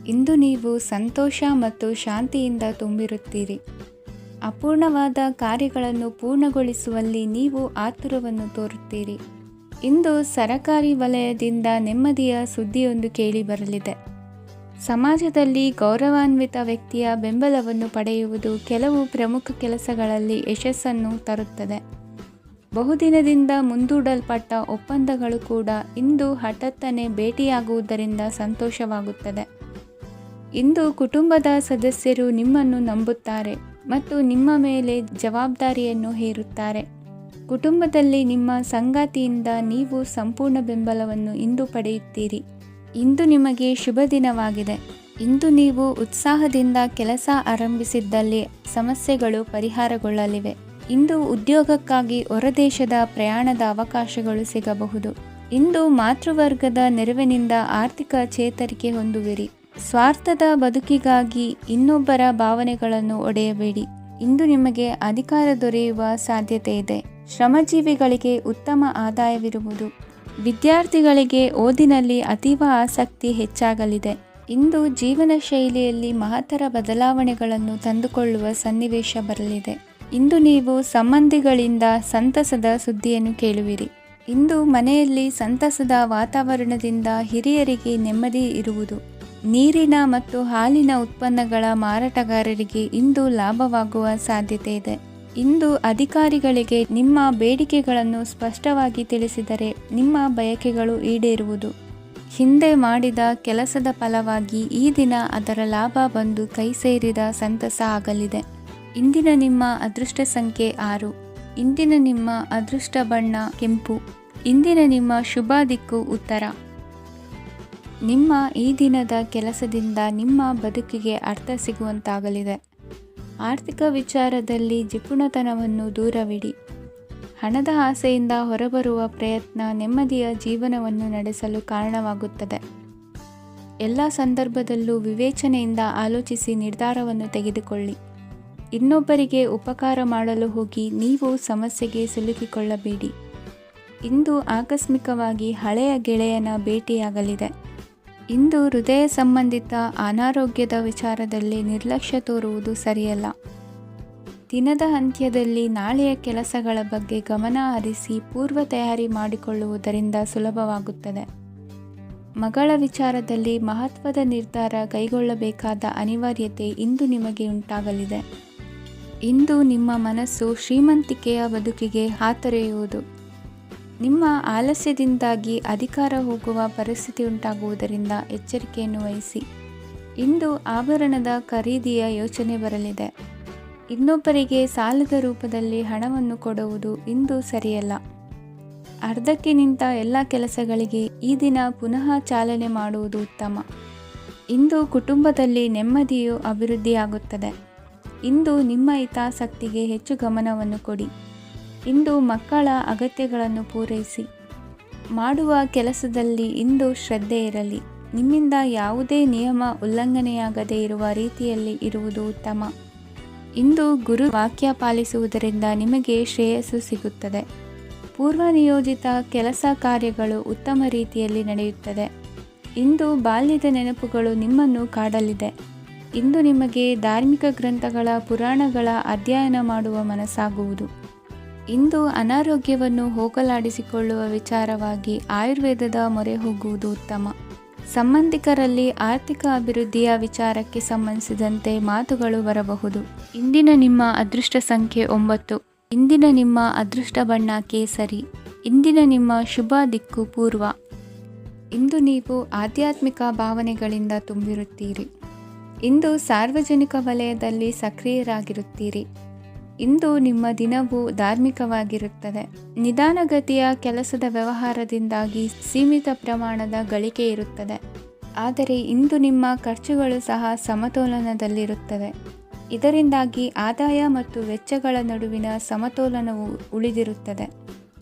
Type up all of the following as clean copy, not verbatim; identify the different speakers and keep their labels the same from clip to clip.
Speaker 1: ಇಂದು ನೀವು ಸಂತೋಷ ಮತ್ತು ಶಾಂತಿಯಿಂದ ತುಂಬಿರುತ್ತೀರಿ. ಅಪೂರ್ಣವಾದ ಕಾರ್ಯಗಳನ್ನು ಪೂರ್ಣಗೊಳಿಸುವಲ್ಲಿ ನೀವು ಆತುರವನ್ನು ತೋರುತ್ತೀರಿ. ಇಂದು ಸರಕಾರಿ ವಲಯದಿಂದ ನೆಮ್ಮದಿಯ ಸುದ್ದಿಯೊಂದು ಕೇಳಿಬರಲಿದೆ. ಸಮಾಜದಲ್ಲಿ ಗೌರವಾನ್ವಿತ ವ್ಯಕ್ತಿಯ ಬೆಂಬಲವನ್ನು ಪಡೆಯುವುದು ಕೆಲವು ಪ್ರಮುಖ ಕೆಲಸಗಳಲ್ಲಿ ಯಶಸ್ಸನ್ನು ತರುತ್ತದೆ. ಬಹುದಿನದಿಂದ ಮುಂದೂಡಲ್ಪಟ್ಟ ಒಪ್ಪಂದಗಳು ಕೂಡ ಇಂದು ಹಠಾತ್ತನೆ ಭೇಟಿಯಾಗುವುದರಿಂದ ಸಂತೋಷವಾಗುತ್ತದೆ. ಇಂದು ಕುಟುಂಬದ ಸದಸ್ಯರು ನಿಮ್ಮನ್ನು ನಂಬುತ್ತಾರೆ ಮತ್ತು ನಿಮ್ಮ ಮೇಲೆ ಜವಾಬ್ದಾರಿಯನ್ನು ಹೇರುತ್ತಾರೆ. ಕುಟುಂಬದಲ್ಲಿ ನಿಮ್ಮ ಸಂಗಾತಿಯಿಂದ ನೀವು ಸಂಪೂರ್ಣ ಬೆಂಬಲವನ್ನು ಇಂದು ಪಡೆಯುತ್ತೀರಿ. ಇಂದು ನಿಮಗೆ ಶುಭ ದಿನವಾಗಿದೆ. ಇಂದು ನೀವು ಉತ್ಸಾಹದಿಂದ ಕೆಲಸ ಆರಂಭಿಸಿದ್ದಲ್ಲಿ ಸಮಸ್ಯೆಗಳು ಪರಿಹಾರಗೊಳ್ಳಲಿವೆ. ಇಂದು ಉದ್ಯೋಗಕ್ಕಾಗಿ ಹೊರದೇಶದ ಪ್ರಯಾಣದ ಅವಕಾಶಗಳು ಸಿಗಬಹುದು. ಇಂದು ಮಾತೃವರ್ಗದ ನೆರವಿನಿಂದ ಆರ್ಥಿಕ ಚೇತರಿಕೆ ಹೊಂದುವಿರಿ. ಸ್ವಾರ್ಥದ ಬದುಕಿಗಾಗಿ ಇನ್ನೊಬ್ಬರ ಭಾವನೆಗಳನ್ನು ಒಡೆಯಬೇಡಿ. ಇಂದು ನಿಮಗೆ ಅಧಿಕಾರ ದೊರೆಯುವ ಸಾಧ್ಯತೆ ಇದೆ. ಶ್ರಮಜೀವಿಗಳಿಗೆ ಉತ್ತಮ ಆದಾಯವಿರುವುದು. ವಿದ್ಯಾರ್ಥಿಗಳಿಗೆ ಓದಿನಲ್ಲಿ ಅತೀವ ಆಸಕ್ತಿ ಹೆಚ್ಚಾಗಲಿದೆ. ಇಂದು ಜೀವನ ಶೈಲಿಯಲ್ಲಿ ಮಹತ್ತರ ಬದಲಾವಣೆಗಳನ್ನು ತಂದುಕೊಳ್ಳುವ ಸನ್ನಿವೇಶ ಬರಲಿದೆ. ಇಂದು ನೀವು ಸಂಬಂಧಿಗಳಿಂದ ಸಂತಸದ ಸುದ್ದಿಯನ್ನು ಕೇಳುವಿರಿ. ಇಂದು ಮನೆಯಲ್ಲಿ ಸಂತಸದ ವಾತಾವರಣದಿಂದ ಹಿರಿಯರಿಗೆ ನೆಮ್ಮದಿ ಇರುವುದು. ನೀರಿನ ಮತ್ತು ಹಾಲಿನ ಉತ್ಪನ್ನಗಳ ಮಾರಾಟಗಾರರಿಗೆ ಇಂದು ಲಾಭವಾಗುವ ಸಾಧ್ಯತೆ ಇದೆ. ಇಂದು ಅಧಿಕಾರಿಗಳಿಗೆ ನಿಮ್ಮ ಬೇಡಿಕೆಗಳನ್ನು ಸ್ಪಷ್ಟವಾಗಿ ತಿಳಿಸಿದರೆ ನಿಮ್ಮ ಬಯಕೆಗಳು ಈಡೇರುವುದು. ಹಿಂದೆ ಮಾಡಿದ ಕೆಲಸದ ಫಲವಾಗಿ ಈ ದಿನ ಅದರ ಲಾಭ ಬಂದು ಕೈ ಸೇರಿದ ಸಂತಸ ಆಗಲಿದೆ. ಇಂದಿನ ನಿಮ್ಮ ಅದೃಷ್ಟ ಸಂಖ್ಯೆ 6. ಇಂದಿನ ನಿಮ್ಮ ಅದೃಷ್ಟ ಬಣ್ಣ ಕೆಂಪು. ಇಂದಿನ ನಿಮ್ಮ ಶುಭ ದಿಕ್ಕು ಉತ್ತರ. ನಿಮ್ಮ ಈ ದಿನದ ಕೆಲಸದಿಂದ ನಿಮ್ಮ ಬದುಕಿಗೆ ಅರ್ಥ ಸಿಗುವಂತಾಗಲಿದೆ. ಆರ್ಥಿಕ ವಿಚಾರದಲ್ಲಿ ಜಿಪುಣತನವನ್ನು ದೂರವಿಡಿ. ಹಣದ ಆಸೆಯಿಂದ ಹೊರಬರುವ ಪ್ರಯತ್ನ ನೆಮ್ಮದಿಯ ಜೀವನವನ್ನು ನಡೆಸಲು ಕಾರಣವಾಗುತ್ತದೆ. ಎಲ್ಲ ಸಂದರ್ಭದಲ್ಲೂ ವಿವೇಚನೆಯಿಂದ ಆಲೋಚಿಸಿ ನಿರ್ಧಾರವನ್ನು ತೆಗೆದುಕೊಳ್ಳಿ. ಇನ್ನೊಬ್ಬರಿಗೆ ಉಪಕಾರ ಮಾಡಲು ಹೋಗಿ ನೀವು ಸಮಸ್ಯೆಗೆ ಸಿಲುಕಿಕೊಳ್ಳಬೇಡಿ. ಇಂದು ಆಕಸ್ಮಿಕವಾಗಿ ಹಳೆಯ ಗೆಳೆಯನ ಭೇಟಿಯಾಗಲಿದೆ. ಇಂದು ಹೃದಯ ಸಂಬಂಧಿತ ಅನಾರೋಗ್ಯದ ವಿಚಾರದಲ್ಲಿ ನಿರ್ಲಕ್ಷ್ಯ ತೋರುವುದು ಸರಿಯಲ್ಲ. ದಿನದ ಅಂತ್ಯದಲ್ಲಿ ನಾಳೆಯ ಕೆಲಸಗಳ ಬಗ್ಗೆ ಗಮನ ಹರಿಸಿ ಪೂರ್ವ ತಯಾರಿ ಮಾಡಿಕೊಳ್ಳುವುದರಿಂದ ಸುಲಭವಾಗುತ್ತದೆ. ಮಗಳ ವಿಚಾರದಲ್ಲಿ ಮಹತ್ವದ ನಿರ್ಧಾರ ಕೈಗೊಳ್ಳಬೇಕಾದ ಅನಿವಾರ್ಯತೆ ಇಂದು ನಿಮಗೆ ಉಂಟಾಗಲಿದೆ. ಇಂದು ನಿಮ್ಮ ಮನಸ್ಸು ಶ್ರೀಮಂತಿಕೆಯ ಬದುಕಿಗೆ ಹಾತೊರೆಯುವುದು. ನಿಮ್ಮ ಆಲಸ್ಯದಿಂದಾಗಿ ಅಧಿಕಾರ ಹೋಗುವ ಪರಿಸ್ಥಿತಿ ಉಂಟಾಗುವುದರಿಂದ ಎಚ್ಚರಿಕೆಯನ್ನು ವಹಿಸಿ. ಇಂದು ಆಭರಣದ ಖರೀದಿಯ ಯೋಚನೆ ಬರಲಿದೆ. ಇನ್ನೊಬ್ಬರಿಗೆ ಸಾಲದ ರೂಪದಲ್ಲಿ ಹಣವನ್ನು ಕೊಡುವುದು ಇಂದು ಸರಿಯಲ್ಲ. ಅರ್ಧಕ್ಕೆ ನಿಂತ ಎಲ್ಲ ಕೆಲಸಗಳಿಗೆ ಈ ದಿನ ಪುನಃ ಚಾಲನೆ ಮಾಡುವುದು ಉತ್ತಮ. ಇಂದು ಕುಟುಂಬದಲ್ಲಿ ನೆಮ್ಮದಿಯು ಅಭಿವೃದ್ಧಿಯಾಗುತ್ತದೆ. ಇಂದು ನಿಮ್ಮ ಹಿತಾಸಕ್ತಿಗೆ ಹೆಚ್ಚು ಗಮನವನ್ನು ಕೊಡಿ. ಇಂದು ಮಕ್ಕಳ ಅಗತ್ಯಗಳನ್ನು ಪೂರೈಸಿ. ಮಾಡುವ ಕೆಲಸದಲ್ಲಿ ಇಂದು ಶ್ರದ್ಧೆ ಇರಲಿ. ನಿಮ್ಮಿಂದ ಯಾವುದೇ ನಿಯಮ ಉಲ್ಲಂಘನೆಯಾಗದೇ ಇರುವ ರೀತಿಯಲ್ಲಿ ಇರುವುದು ಉತ್ತಮ. ಇಂದು ಗುರು ವಾಕ್ಯ ಪಾಲಿಸುವುದರಿಂದ ನಿಮಗೆ ಶ್ರೇಯಸ್ಸು ಸಿಗುತ್ತದೆ. ಪೂರ್ವ ನಿಯೋಜಿತ ಕೆಲಸ ಕಾರ್ಯಗಳು ಉತ್ತಮ ರೀತಿಯಲ್ಲಿ ನಡೆಯುತ್ತದೆ. ಇಂದು ಬಾಲ್ಯದ ನೆನಪುಗಳು ನಿಮ್ಮನ್ನು ಕಾಡಲಿದೆ. ಇಂದು ನಿಮಗೆ ಧಾರ್ಮಿಕ ಗ್ರಂಥಗಳ ಪುರಾಣಗಳ ಅಧ್ಯಯನ ಮಾಡುವ ಮನಸ್ಸಾಗುವುದು. ಇಂದು ಅನಾರೋಗ್ಯವನ್ನು ಹೋಗಲಾಡಿಸಿಕೊಳ್ಳುವ ವಿಚಾರವಾಗಿ ಆಯುರ್ವೇದದ ಮೊರೆ ಹೋಗುವುದು ಉತ್ತಮ. ಸಂಬಂಧಿಕರಲ್ಲಿ ಆರ್ಥಿಕ ಅಭಿವೃದ್ಧಿಯ ವಿಚಾರಕ್ಕೆ ಸಂಬಂಧಿಸಿದಂತೆ ಮಾತುಗಳು ಬರಬಹುದು. ಇಂದಿನ ನಿಮ್ಮ ಅದೃಷ್ಟ ಸಂಖ್ಯೆ 9. ಇಂದಿನ ನಿಮ್ಮ ಅದೃಷ್ಟ ಬಣ್ಣ ಕೇಸರಿ. ಇಂದಿನ ನಿಮ್ಮ ಶುಭ ದಿಕ್ಕು ಪೂರ್ವ. ಇಂದು ನೀವು ಆಧ್ಯಾತ್ಮಿಕ ಭಾವನೆಗಳಿಂದ ತುಂಬಿರುತ್ತೀರಿ. ಇಂದು ಸಾರ್ವಜನಿಕ ವಲಯದಲ್ಲಿ ಸಕ್ರಿಯರಾಗಿರುತ್ತೀರಿ. ಇಂದು ನಿಮ್ಮ ದಿನವು ಧಾರ್ಮಿಕವಾಗಿರುತ್ತದೆ. ನಿಧಾನಗತಿಯ ಕೆಲಸದ ವ್ಯವಹಾರದಿಂದಾಗಿ ಸೀಮಿತ ಪ್ರಮಾಣದ ಗಳಿಕೆ ಇರುತ್ತದೆ. ಆದರೆ ಇಂದು ನಿಮ್ಮ ಖರ್ಚುಗಳು ಸಹ ಸಮತೋಲನದಲ್ಲಿರುತ್ತವೆ. ಇದರಿಂದಾಗಿ ಆದಾಯ ಮತ್ತು ವೆಚ್ಚಗಳ ನಡುವಿನ ಸಮತೋಲನವು ಉಳಿದಿರುತ್ತದೆ.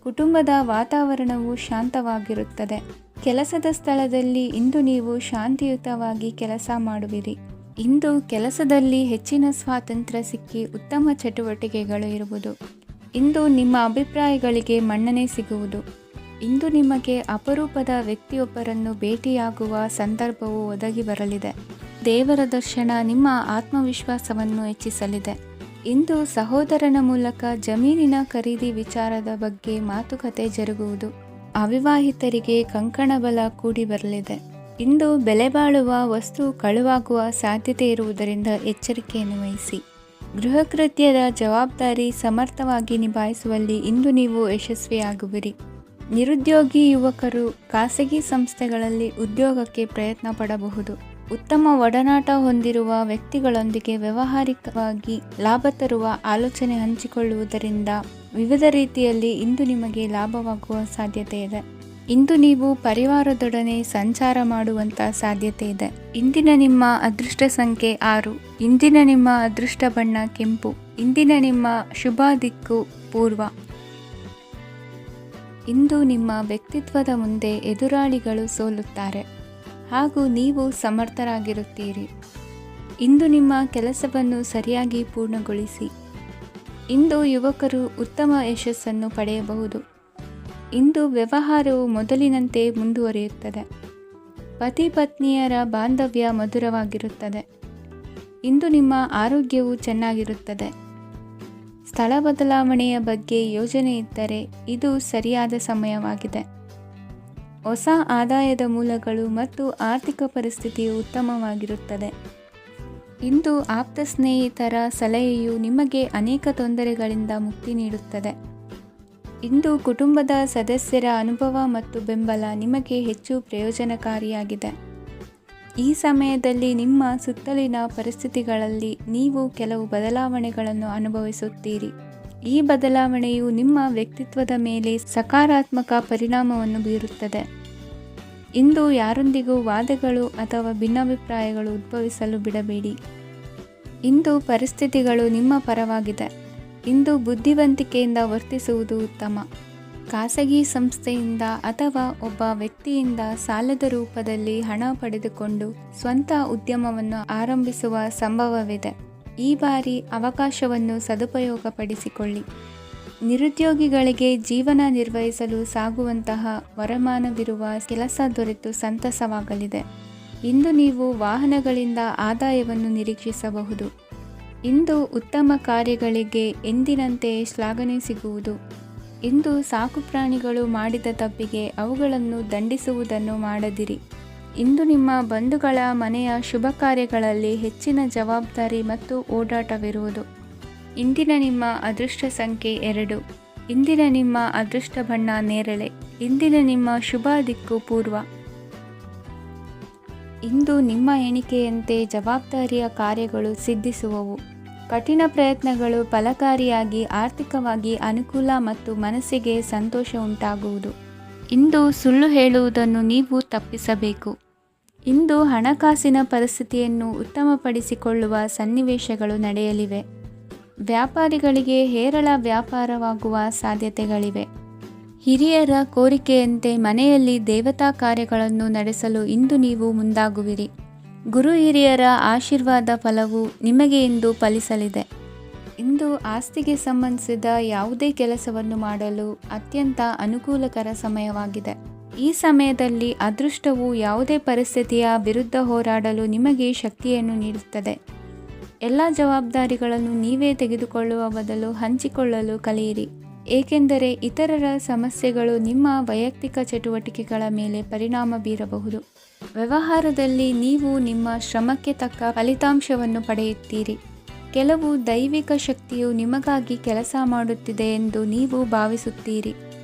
Speaker 1: ಕುಟುಂಬದ ವಾತಾವರಣವು ಶಾಂತವಾಗಿರುತ್ತದೆ. ಕೆಲಸದ ಸ್ಥಳದಲ್ಲಿ ಇಂದು ನೀವು ಶಾಂತಿಯುತವಾಗಿ ಕೆಲಸ ಮಾಡುವಿರಿ. ಇಂದು ಕೆಲಸದಲ್ಲಿ ಹೆಚ್ಚಿನ ಸ್ವಾತಂತ್ರ್ಯ ಸಿಕ್ಕಿ ಉತ್ತಮ ಚಟುವಟಿಕೆಗಳು ಇರುವುದು. ಇಂದು ನಿಮ್ಮ ಅಭಿಪ್ರಾಯಗಳಿಗೆ ಮನ್ನಣೆ ಸಿಗುವುದು. ಇಂದು ನಿಮಗೆ ಅಪರೂಪದ ವ್ಯಕ್ತಿಯೊಬ್ಬರನ್ನು ಭೇಟಿಯಾಗುವ ಸಂದರ್ಭವು ಒದಗಿ ಬರಲಿದೆ. ದೇವರ ದರ್ಶನ ನಿಮ್ಮ ಆತ್ಮವಿಶ್ವಾಸವನ್ನು ಹೆಚ್ಚಿಸಲಿದೆ. ಇಂದು ಸಹೋದರನ ಮೂಲಕ ಜಮೀನಿನ ಖರೀದಿ ವಿಚಾರದ ಬಗ್ಗೆ ಮಾತುಕತೆ ಜರುಗುವುದು. ಅವಿವಾಹಿತರಿಗೆ ಕಂಕಣ ಬಲ ಕೂಡಿ ಬರಲಿದೆ. ಇಂದು ಬೆಲೆ ಬಾಳುವ ವಸ್ತು ಕಳುವಾಗುವ ಸಾಧ್ಯತೆ ಇರುವುದರಿಂದ ಎಚ್ಚರಿಕೆಯನ್ನು ವಹಿಸಿ. ಗೃಹ ಕೃತ್ಯದ ಜವಾಬ್ದಾರಿ ಸಮರ್ಥವಾಗಿ ನಿಭಾಯಿಸುವಲ್ಲಿ ಇಂದು ನೀವು ಯಶಸ್ವಿಯಾಗುವಿರಿ. ನಿರುದ್ಯೋಗಿ ಯುವಕರು ಖಾಸಗಿ ಸಂಸ್ಥೆಗಳಲ್ಲಿ ಉದ್ಯೋಗಕ್ಕೆ ಪ್ರಯತ್ನ ಪಡಬಹುದು. ಉತ್ತಮ ಒಡನಾಟ ಹೊಂದಿರುವ ವ್ಯಕ್ತಿಗಳೊಂದಿಗೆ ವ್ಯಾವಹಾರಿಕವಾಗಿ ಲಾಭ ತರುವ ಆಲೋಚನೆ ಹಂಚಿಕೊಳ್ಳುವುದರಿಂದ ವಿವಿಧ ರೀತಿಯಲ್ಲಿ ಇಂದು ನಿಮಗೆ ಲಾಭವಾಗುವ ಸಾಧ್ಯತೆ ಇದೆ. ಇಂದು ನೀವು ಪರಿವಾರದೊಡನೆ ಸಂಚಾರ ಮಾಡುವಂಥ ಸಾಧ್ಯತೆ ಇದೆ. ಇಂದಿನ ನಿಮ್ಮ ಅದೃಷ್ಟ ಸಂಖ್ಯೆ 6. ಇಂದಿನ ನಿಮ್ಮ ಅದೃಷ್ಟ ಬಣ್ಣ ಕೆಂಪು. ಇಂದಿನ ನಿಮ್ಮ ಶುಭ ದಿಕ್ಕು ಪೂರ್ವ. ಇಂದು ನಿಮ್ಮ ವ್ಯಕ್ತಿತ್ವದ ಮುಂದೆ ಎದುರಾಳಿಗಳು ಸೋಲುತ್ತಾರೆ ಹಾಗೂ ನೀವು ಸಮರ್ಥರಾಗಿರುತ್ತೀರಿ. ಇಂದು ನಿಮ್ಮ ಕೆಲಸವನ್ನು ಸರಿಯಾಗಿ ಪೂರ್ಣಗೊಳಿಸಿ. ಇಂದು ಯುವಕರು ಉತ್ತಮ ಯಶಸ್ಸನ್ನು ಪಡೆಯಬಹುದು. ಇಂದು ವ್ಯವಹಾರವು ಮೊದಲಿನಂತೆ ಮುಂದುವರಿಯುತ್ತದೆ. ಪತಿ ಪತ್ನಿಯರ ಬಾಂಧವ್ಯ ಮಧುರವಾಗಿರುತ್ತದೆ. ಇಂದು ನಿಮ್ಮ ಆರೋಗ್ಯವು ಚೆನ್ನಾಗಿರುತ್ತದೆ. ಸ್ಥಳ ಬದಲಾವಣೆಯ ಬಗ್ಗೆ ಯೋಜನೆ ಇದ್ದರೆ ಇದು ಸರಿಯಾದ ಸಮಯವಾಗಿದೆ. ಹೊಸ ಆದಾಯದ ಮೂಲಗಳು ಮತ್ತು ಆರ್ಥಿಕ ಪರಿಸ್ಥಿತಿಯು ಉತ್ತಮವಾಗಿರುತ್ತದೆ. ಇಂದು ಆಪ್ತ ಸ್ನೇಹಿತರ ಸಲಹೆಯು ನಿಮಗೆ ಅನೇಕ ತೊಂದರೆಗಳಿಂದ ಮುಕ್ತಿ ನೀಡುತ್ತದೆ. ಇಂದು ಕುಟುಂಬದ ಸದಸ್ಯರ ಅನುಭವ ಮತ್ತು ಬೆಂಬಲ ನಿಮಗೆ ಹೆಚ್ಚು ಪ್ರಯೋಜನಕಾರಿಯಾಗಿದೆ. ಈ ಸಮಯದಲ್ಲಿ ನಿಮ್ಮ ಸುತ್ತಲಿನ ಪರಿಸ್ಥಿತಿಗಳಲ್ಲಿ ನೀವು ಕೆಲವು ಬದಲಾವಣೆಗಳನ್ನು ಅನುಭವಿಸುತ್ತೀರಿ. ಈ ಬದಲಾವಣೆಯು ನಿಮ್ಮ ವ್ಯಕ್ತಿತ್ವದ ಮೇಲೆ ಸಕಾರಾತ್ಮಕ ಪರಿಣಾಮವನ್ನು ಬೀರುತ್ತದೆ. ಇಂದು ಯಾರೊಂದಿಗೂ ವಾದಗಳು ಅಥವಾ ಭಿನ್ನಾಭಿಪ್ರಾಯಗಳು ಉದ್ಭವಿಸಲು ಬಿಡಬೇಡಿ. ಇಂದು ಪರಿಸ್ಥಿತಿಗಳು ನಿಮ್ಮ ಪರವಾಗಿದೆ. ಇಂದು ಬುದ್ಧಿವಂತಿಕೆಯಿಂದ ವರ್ತಿಸುವುದು ಉತ್ತಮ. ಖಾಸಗಿ ಸಂಸ್ಥೆಯಿಂದ ಅಥವಾ ಒಬ್ಬ ವ್ಯಕ್ತಿಯಿಂದ ಸಾಲದ ರೂಪದಲ್ಲಿ ಹಣ ಪಡೆದುಕೊಂಡು ಸ್ವಂತ ಉದ್ಯಮವನ್ನು ಆರಂಭಿಸುವ ಸಂಭವವಿದೆ. ಈ ಬಾರಿ ಅವಕಾಶವನ್ನು ಸದುಪಯೋಗಪಡಿಸಿಕೊಳ್ಳಿ. ನಿರುದ್ಯೋಗಿಗಳಿಗೆ ಜೀವನ ನಿರ್ವಹಿಸಲು ಸಾಗುವಂತಹ ವರಮಾನವಿರುವ ಕೆಲಸ ದೊರೆತು ಸಂತಸವಾಗಲಿದೆ. ಇಂದು ನೀವು ವಾಹನಗಳಿಂದ ಆದಾಯವನ್ನು ನಿರೀಕ್ಷಿಸಬಹುದು. ಇಂದು ಉತ್ತಮ ಕಾರ್ಯಗಳಿಗೆ ಎಂದಿನಂತೆ ಶ್ಲಾಘನೆ ಸಿಗುವುದು. ಇಂದು ಸಾಕುಪ್ರಾಣಿಗಳು ಮಾಡಿದ ತಪ್ಪಿಗೆ ಅವುಗಳನ್ನು ದಂಡಿಸುವುದನ್ನು ಮಾಡದಿರಿ. ಇಂದು ನಿಮ್ಮ ಬಂಧುಗಳ ಮನೆಯ ಶುಭ ಕಾರ್ಯಗಳಲ್ಲಿ ಹೆಚ್ಚಿನ ಜವಾಬ್ದಾರಿ ಮತ್ತು ಓಡಾಟವಿರುವುದು. ಇಂದಿನ ನಿಮ್ಮ ಅದೃಷ್ಟ ಸಂಖ್ಯೆ 2. ಇಂದಿನ ನಿಮ್ಮ ಅದೃಷ್ಟ ಬಣ್ಣ ನೇರಳೆ. ಇಂದಿನ ನಿಮ್ಮ ಶುಭ ದಿಕ್ಕು ಪೂರ್ವ. ಇಂದು ನಿಮ್ಮ ಎಣಿಕೆಯಂತೆ ಜವಾಬ್ದಾರಿಯ ಕಾರ್ಯಗಳು ಸಿದ್ಧಿಸುವವು. ಕಠಿಣ ಪ್ರಯತ್ನಗಳು ಫಲಕಾರಿಯಾಗಿ ಆರ್ಥಿಕವಾಗಿ ಅನುಕೂಲ ಮತ್ತು ಮನಸ್ಸಿಗೆ ಸಂತೋಷ ಉಂಟಾಗುವುದು. ಇಂದು ಸುಳ್ಳು ಹೇಳುವುದನ್ನು ನೀವು ತಪ್ಪಿಸಬೇಕು. ಇಂದು ಹಣಕಾಸಿನ ಪರಿಸ್ಥಿತಿಯನ್ನು ಉತ್ತಮಪಡಿಸಿಕೊಳ್ಳುವ ಸನ್ನಿವೇಶಗಳು ನಡೆಯಲಿವೆ. ವ್ಯಾಪಾರಿಗಳಿಗೆ ಹೇರಳ ವ್ಯಾಪಾರವಾಗುವ ಸಾಧ್ಯತೆಗಳಿವೆ. ಹಿರಿಯರ ಕೋರಿಕೆಯಂತೆ ಮನೆಯಲ್ಲಿ ದೇವತಾ ಕಾರ್ಯಗಳನ್ನು ನಡೆಸಲು ಇಂದು ನೀವು ಮುಂದಾಗುವಿರಿ. ಗುರು ಹಿರಿಯರ ಆಶೀರ್ವಾದ ಫಲವು ನಿಮಗೆ ಇಂದು ಫಲಿಸಲಿದೆ. ಇಂದು ಆಸ್ತಿಗೆ ಸಂಬಂಧಿಸಿದ ಯಾವುದೇ ಕೆಲಸವನ್ನು ಮಾಡಲು ಅತ್ಯಂತ ಅನುಕೂಲಕರ ಸಮಯವಾಗಿದೆ. ಈ ಸಮಯದಲ್ಲಿ ಅದೃಷ್ಟವು ಯಾವುದೇ ಪರಿಸ್ಥಿತಿಯ ವಿರುದ್ಧ ಹೋರಾಡಲು ನಿಮಗೆ ಶಕ್ತಿಯನ್ನು ನೀಡುತ್ತದೆ. ಎಲ್ಲ ಜವಾಬ್ದಾರಿಗಳನ್ನು ನೀವೇ ತೆಗೆದುಕೊಳ್ಳುವ ಬದಲು ಹಂಚಿಕೊಳ್ಳಲು ಕಲಿಯಿರಿ, ಏಕೆಂದರೆ ಇತರರ ಸಮಸ್ಯೆಗಳು ನಿಮ್ಮ ವೈಯಕ್ತಿಕ ಚಟುವಟಿಕೆಗಳ ಮೇಲೆ ಪರಿಣಾಮ ಬೀರಬಹುದು. ವ್ಯವಹಾರದಲ್ಲಿ ನೀವು ನಿಮ್ಮ ಶ್ರಮಕ್ಕೆ ತಕ್ಕ ಫಲಿತಾಂಶವನ್ನು ಪಡೆಯುತ್ತೀರಿ. ಕೆಲವು ದೈವಿಕ ಶಕ್ತಿಯು ನಿಮಗಾಗಿ ಕೆಲಸ ಮಾಡುತ್ತಿದೆ ಎಂದು ನೀವು ಭಾವಿಸುತ್ತೀರಿ.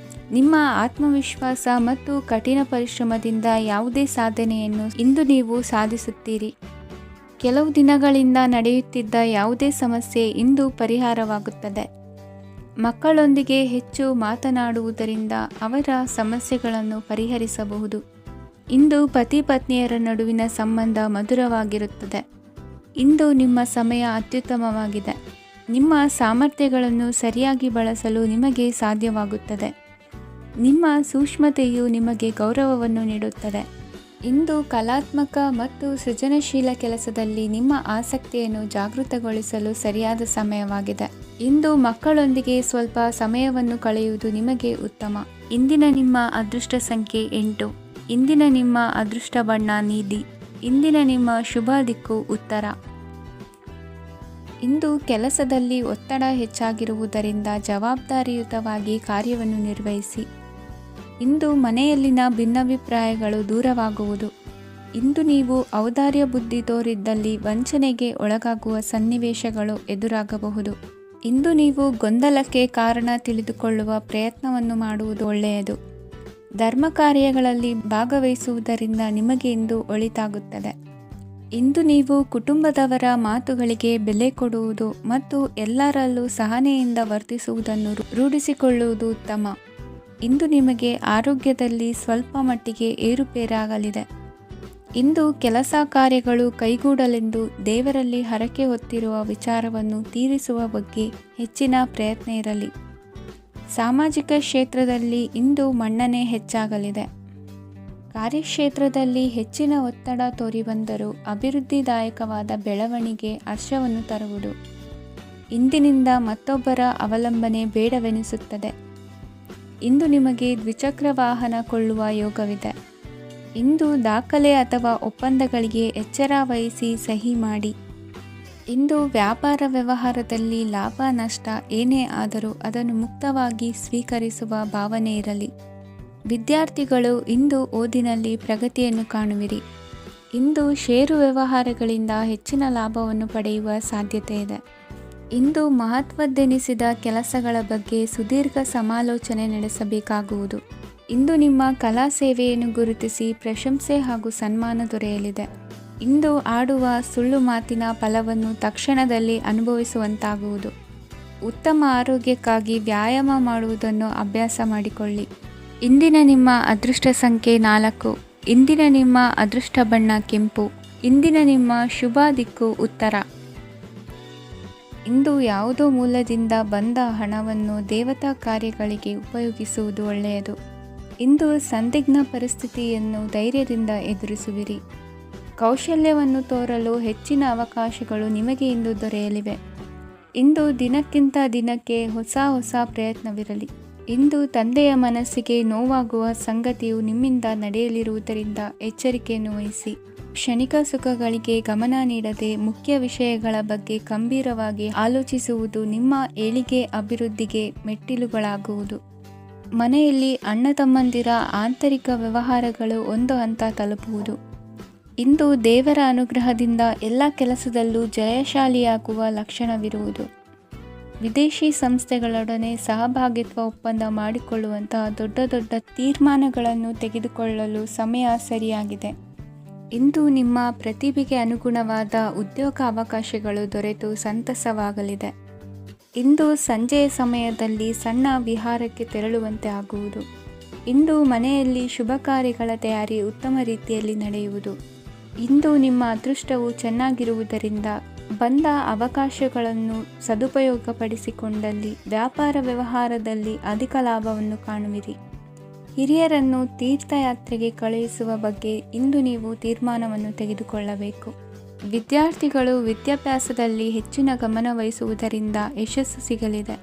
Speaker 1: ನಿಮ್ಮ ಆತ್ಮವಿಶ್ವಾಸ ಮತ್ತು ಕಠಿಣ ಪರಿಶ್ರಮದಿಂದ ಯಾವುದೇ ಸಾಧನೆಯನ್ನು ಇಂದು ನೀವು ಸಾಧಿಸುತ್ತೀರಿ. ಕೆಲವು ದಿನಗಳಿಂದ ನಡೆಯುತ್ತಿದ್ದ ಯಾವುದೇ ಸಮಸ್ಯೆ ಇಂದು ಪರಿಹಾರವಾಗುತ್ತದೆ. ಮಕ್ಕಳೊಂದಿಗೆ ಹೆಚ್ಚು ಮಾತನಾಡುವುದರಿಂದ ಅವರ ಸಮಸ್ಯೆಗಳನ್ನು ಪರಿಹರಿಸಬಹುದು. ಇಂದು ಪತಿ ಪತ್ನಿಯರ ನಡುವಿನ ಸಂಬಂಧ ಮಧುರವಾಗಿರುತ್ತದೆ. ಇಂದು ನಿಮ್ಮ ಸಮಯ ಅತ್ಯುತ್ತಮವಾಗಿದೆ. ನಿಮ್ಮ ಸಾಮರ್ಥ್ಯಗಳನ್ನು ಸರಿಯಾಗಿ ಬಳಸಲು ನಿಮಗೆ ಸಾಧ್ಯವಾಗುತ್ತದೆ. ನಿಮ್ಮ ಸೂಕ್ಷ್ಮತೆಯು ನಿಮಗೆ ಗೌರವವನ್ನು ನೀಡುತ್ತದೆ. ಇಂದು ಕಲಾತ್ಮಕ ಮತ್ತು ಸೃಜನಶೀಲ ಕೆಲಸದಲ್ಲಿ ನಿಮ್ಮ ಆಸಕ್ತಿಯನ್ನು ಜಾಗೃತಗೊಳಿಸಲು ಸರಿಯಾದ ಸಮಯವಾಗಿದೆ. ಇಂದು ಮಕ್ಕಳೊಂದಿಗೆ ಸ್ವಲ್ಪ ಸಮಯವನ್ನು ಕಳೆಯುವುದು ನಿಮಗೆ ಉತ್ತಮ. ಇಂದಿನ ನಿಮ್ಮ ಅದೃಷ್ಟ ಸಂಖ್ಯೆ 8. ಇಂದಿನ ನಿಮ್ಮ ಅದೃಷ್ಟ ಬಣ್ಣ ನೀಲಿ. ಇಂದಿನ ನಿಮ್ಮ ಶುಭ ದಿಕ್ಕು ಉತ್ತರ. ಇಂದು ಕೆಲಸದಲ್ಲಿ ಒತ್ತಡ ಹೆಚ್ಚಾಗಿರುವುದರಿಂದ ಜವಾಬ್ದಾರಿಯುತವಾಗಿ ಕಾರ್ಯವನ್ನು ನಿರ್ವಹಿಸಿ. ಇಂದು ಮನೆಯಲ್ಲಿನ ಭಿನ್ನಾಭಿಪ್ರಾಯಗಳು ದೂರವಾಗುವುದು. ಇಂದು ನೀವು ಔದಾರ್ಯ ಬುದ್ಧಿ ತೋರಿದ್ದಲ್ಲಿ ವಂಚನೆಗೆ ಒಳಗಾಗುವ ಸನ್ನಿವೇಶಗಳು ಎದುರಾಗಬಹುದು. ಇಂದು ನೀವು ಗೊಂದಲಕ್ಕೆ ಕಾರಣ ತಿಳಿದುಕೊಳ್ಳುವ ಪ್ರಯತ್ನವನ್ನು ಮಾಡುವುದು ಒಳ್ಳೆಯದು. ಧರ್ಮ ಕಾರ್ಯಗಳಲ್ಲಿ ಭಾಗವಹಿಸುವುದರಿಂದ ನಿಮಗೆ ಇಂದು ಒಳಿತಾಗುತ್ತದೆ. ಇಂದು ನೀವು ಕುಟುಂಬದವರ ಮಾತುಗಳಿಗೆ ಬೆಲೆ ಕೊಡುವುದು ಮತ್ತು ಎಲ್ಲರಲ್ಲೂ ಸಹನೆಯಿಂದ ವರ್ತಿಸುವುದನ್ನು ರೂಢಿಸಿಕೊಳ್ಳುವುದು ಉತ್ತಮ. ಇಂದು ನಿಮಗೆ ಆರೋಗ್ಯದಲ್ಲಿ ಸ್ವಲ್ಪ ಮಟ್ಟಿಗೆ ಏರುಪೇರಾಗಲಿದೆ. ಇಂದು ಕೆಲಸ ಕಾರ್ಯಗಳು ಕೈಗೂಡಲೆಂದು ದೇವರಲ್ಲಿ ಹರಕೆ ಹೊತ್ತಿರುವ ವಿಚಾರವನ್ನು ತೀರಿಸುವ ಬಗ್ಗೆ ಹೆಚ್ಚಿನ ಪ್ರಯತ್ನ ಇರಲಿ. ಸಾಮಾಜಿಕ ಕ್ಷೇತ್ರದಲ್ಲಿ ಇಂದು ಮನ್ನಣೆ ಹೆಚ್ಚಾಗಲಿದೆ. ಕಾರ್ಯಕ್ಷೇತ್ರದಲ್ಲಿ ಹೆಚ್ಚಿನ ಒತ್ತಡ ತೋರಿಬಂದರೂ ಅಭಿವೃದ್ಧಿದಾಯಕವಾದ ಬೆಳವಣಿಗೆ ಹರ್ಷವನ್ನು ತರುವುದು. ಇಂದಿನಿಂದ ಮತ್ತೊಬ್ಬರ ಅವಲಂಬನೆ ಬೇಡವೆನಿಸುತ್ತದೆ. ಇಂದು ನಿಮಗೆ ದ್ವಿಚಕ್ರ ವಾಹನ ಕೊಳ್ಳುವ ಯೋಗವಿದೆ. ಇಂದು ದಾಖಲೆ ಅಥವಾ ಒಪ್ಪಂದಗಳಿಗೆ ಎಚ್ಚರ ವಹಿಸಿ ಸಹಿ ಮಾಡಿ. ಇಂದು ವ್ಯಾಪಾರ ವ್ಯವಹಾರದಲ್ಲಿ ಲಾಭ ನಷ್ಟ ಏನೇ ಆದರೂ ಅದನ್ನು ಮುಕ್ತವಾಗಿ ಸ್ವೀಕರಿಸುವ ಭಾವನೆ ಇರಲಿ. ವಿದ್ಯಾರ್ಥಿಗಳು ಇಂದು ಓದಿನಲ್ಲಿ ಪ್ರಗತಿಯನ್ನು ಕಾಣುವಿರಿ. ಇಂದು ಷೇರು ವ್ಯವಹಾರಗಳಿಂದ ಹೆಚ್ಚಿನ ಲಾಭವನ್ನು ಪಡೆಯುವ ಸಾಧ್ಯತೆ ಇದೆ. ಇಂದು ಮಹತ್ವದ್ದೆನಿಸಿದ ಕೆಲಸಗಳ ಬಗ್ಗೆ ಸುದೀರ್ಘ ಸಮಾಲೋಚನೆ ನಡೆಸಬೇಕಾಗುವುದು. ಇಂದು ನಿಮ್ಮ ಕಲಾ ಸೇವೆಯನ್ನು ಗುರುತಿಸಿ ಪ್ರಶಂಸೆ ಹಾಗೂ ಸನ್ಮಾನ ದೊರೆಯಲಿದೆ. ಇಂದು ಆಡುವ ಸುಳ್ಳು ಮಾತಿನ ಫಲವನ್ನು ತಕ್ಷಣದಲ್ಲಿ ಅನುಭವಿಸುವಂತಾಗುವುದು. ಉತ್ತಮ ಆರೋಗ್ಯಕ್ಕಾಗಿ ವ್ಯಾಯಾಮ ಮಾಡುವುದನ್ನು ಅಭ್ಯಾಸ ಮಾಡಿಕೊಳ್ಳಿ. ಇಂದಿನ ನಿಮ್ಮ ಅದೃಷ್ಟ ಸಂಖ್ಯೆ 4. ಇಂದಿನ ನಿಮ್ಮ ಅದೃಷ್ಟ ಬಣ್ಣ ಕೆಂಪು. ಇಂದಿನ ನಿಮ್ಮ ಶುಭ ದಿಕ್ಕು ಉತ್ತರ. ಇಂದು ಯಾವುದೋ ಮೂಲದಿಂದ ಬಂದ ಹಣವನ್ನು ದೇವತಾ ಕಾರ್ಯಗಳಿಗೆ ಉಪಯೋಗಿಸುವುದು ಒಳ್ಳೆಯದು. ಇಂದು ಸಂದಿಗ್ಧ ಪರಿಸ್ಥಿತಿಯನ್ನು ಧೈರ್ಯದಿಂದ ಎದುರಿಸುವಿರಿ. ಕೌಶಲ್ಯವನ್ನು ತೋರಲು ಹೆಚ್ಚಿನ ಅವಕಾಶಗಳು ನಿಮಗೆ ಇಂದು ದೊರೆಯಲಿವೆ. ಇಂದು ದಿನಕ್ಕಿಂತ ದಿನಕ್ಕೆ ಹೊಸ ಪ್ರಯತ್ನವಿರಲಿ. ಇಂದು ತಂದೆಯ ಮನಸ್ಸಿಗೆ ನೋವಾಗುವ ಸಂಗತಿಯು ನಿಮ್ಮಿಂದ ನಡೆಯಲಿರುವುದರಿಂದ ಎಚ್ಚರಿಕೆಯನ್ನು ವಹಿಸಿ. ಕ್ಷಣಿಕ ಸುಖಗಳಿಗೆ ಗಮನ ನೀಡದೆ ಮುಖ್ಯ ವಿಷಯಗಳ ಬಗ್ಗೆ ಗಂಭೀರವಾಗಿ ಆಲೋಚಿಸುವುದು ನಿಮ್ಮ ಏಳಿಗೆ ಅಭಿವೃದ್ಧಿಗೆ ಮೆಟ್ಟಿಲುಗಳಾಗುವುದು. ಮನೆಯಲ್ಲಿ ಅಣ್ಣ ತಮ್ಮಂದಿರ ಆಂತರಿಕ ವ್ಯವಹಾರಗಳು ಒಂದು ಹಂತ ತಲುಪುವುದು. ಇಂದು ದೇವರ ಅನುಗ್ರಹದಿಂದ ಎಲ್ಲ ಕೆಲಸದಲ್ಲೂ ಜಯಶಾಲಿಯಾಗುವ ಲಕ್ಷಣವಿರುವುದು. ವಿದೇಶಿ ಸಂಸ್ಥೆಗಳೊಡನೆ ಸಹಭಾಗಿತ್ವ ಒಪ್ಪಂದ ಮಾಡಿಕೊಳ್ಳುವಂತಹ ದೊಡ್ಡ ತೀರ್ಮಾನಗಳನ್ನು ತೆಗೆದುಕೊಳ್ಳಲು ಸಮಯ ಸರಿಯಾಗಿದೆ. ಇಂದು ನಿಮ್ಮ ಪ್ರತಿಭೆಗೆ ಅನುಗುಣವಾದ ಉದ್ಯೋಗ ಅವಕಾಶಗಳು ದೊರೆತು ಸಂತಸವಾಗಲಿದೆ. ಇಂದು ಸಂಜೆಯ ಸಮಯದಲ್ಲಿ ಸಣ್ಣ ವಿಹಾರಕ್ಕೆ ತೆರಳುವಂತೆ ಆಗುವುದು. ಇಂದು ಮನೆಯಲ್ಲಿ ಶುಭ ಕಾರ್ಯಗಳ ತಯಾರಿ ಉತ್ತಮ ರೀತಿಯಲ್ಲಿ ನಡೆಯುವುದು. ಇಂದು ನಿಮ್ಮ ಅದೃಷ್ಟವು ಚೆನ್ನಾಗಿರುವುದರಿಂದ ಬಂದ ಅವಕಾಶಗಳನ್ನು ಸದುಪಯೋಗಪಡಿಸಿಕೊಂಡಲ್ಲಿ ವ್ಯಾಪಾರ ವ್ಯವಹಾರದಲ್ಲಿ ಅಧಿಕ ಲಾಭವನ್ನು ಕಾಣುವಿರಿ. ಹಿರಿಯರನ್ನು ತೀರ್ಥಯಾತ್ರೆಗೆ ಕಳುಹಿಸುವ ಬಗ್ಗೆ ಇಂದು ನೀವು ತೀರ್ಮಾನವನ್ನು ತೆಗೆದುಕೊಳ್ಳಬೇಕು. ವಿದ್ಯಾರ್ಥಿಗಳು ವಿದ್ಯಾಭ್ಯಾಸದಲ್ಲಿ ಹೆಚ್ಚಿನ ಗಮನ ವಹಿಸುವುದರಿಂದ ಯಶಸ್ಸು ಸಿಗಲಿದೆ.